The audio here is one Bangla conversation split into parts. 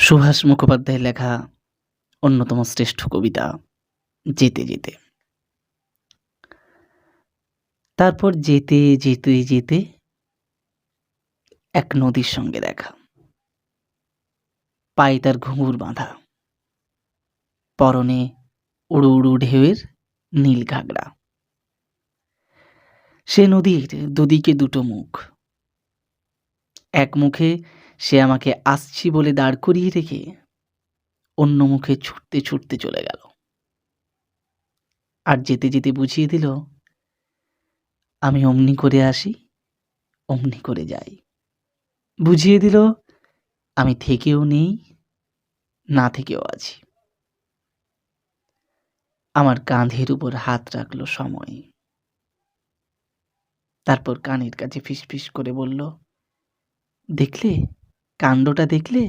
সুভাষ মুখোপাধ্যায়ের লেখা অন্যতম শ্রেষ্ঠ কবিতা যেতে যেতে। তারপর যেতে যেতে যেতে এক নদীর সঙ্গে দেখা। পায়ে তার ঘুঙুর বাঁধা, পরনে উড়ু উড়ু ঢেউয়ের নীল ঘাগরা। সে নদীর দুদিকে দুটো মুখ। এক মুখে সে আমাকে আসছি বলে দাঁড় করিয়ে রেখে অন্য মুখে ছুটতে ছুটতে চলে গেল। আর যেতে যেতে বুঝিয়ে দিল, আমি অমনি করে আসি, অমনি করে যাই। বুঝিয়ে দিল, আমি থেকেও নেই, না থেকেও আছি। আমার কাঁধের উপর হাত রাখলো সময়। তারপর কানের কাছে ফিসফিস করে বলল, দেখলে, কাণ্ডটা দেখলে?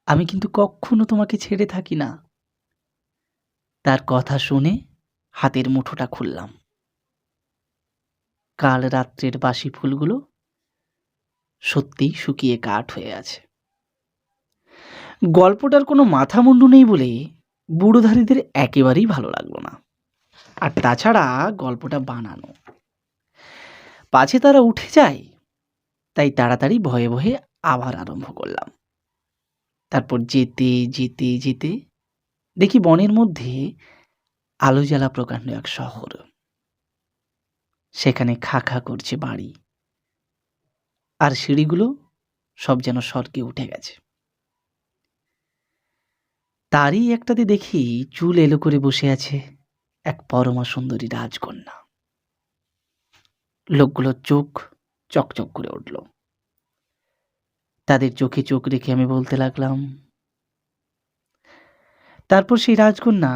আমি কিন্তু কখনো তোমাকে ছেড়ে থাকি না। তার কথা শুনে হাতের মুঠোটা খুললাম। কাল রাত্রের বাসি ফুলগুলো সত্যিই শুকিয়ে কাঠ হয়ে আছে। গল্পটার কোনো মাথা মুন্ডু নেই বলে বুড়োধারীদের একেবারেই ভালো লাগলো না। আর তাছাড়া গল্পটা বানানো, পাছে তারা উঠে যায়, তাই তাড়াতাড়ি ভয়ে ভয়ে আবার আরম্ভ করলাম। তারপর যেতে যেতে যেতে দেখি বনের মধ্যে আলো জ্বালা প্রকাণ্ড এক শহর। সেখানে খা খা করছে বাড়ি, আর সিঁড়িগুলো সব যেন স্বর্গে উঠে গেছে। তারই একটাতে দেখি চুল এলো করে বসে আছে এক পরমা সুন্দরী রাজকন্যা। লোকগুলোর চোখ চকচক করে উঠল। তাদের চোখে চোখ রেখে আমি বলতে লাগলাম। তারপর সেই রাজকন্যা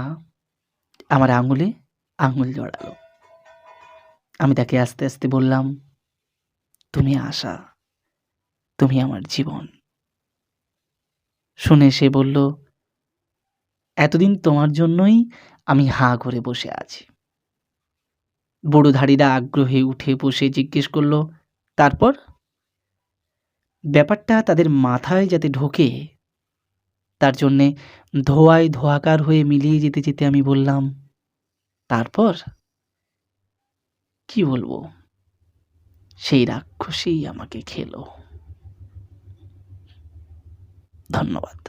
আমার আঙুলে আঙুল জড়ালো। আমি তাকে আস্তে আস্তে বললাম, তুমি আশা, তুমি আমার জীবন। শুনে সে বলল, এতদিন তোমার জন্যই আমি হাঁ করে বসে আছি। বুড়োধারীরা আগ্রহে উঠে বসে জিজ্ঞেস করলো, তারপর? ব্যাপারটা তাদের মাথায় যাতে ঢোকে তার জন্যে ধোঁয়ায় ধোঁয়াকার হয়ে মিলিয়ে যেতে যেতে আমি বললাম, তারপর কি বলবো, সেই রাক্ষসী আমাকে খেলো। ধন্যবাদ।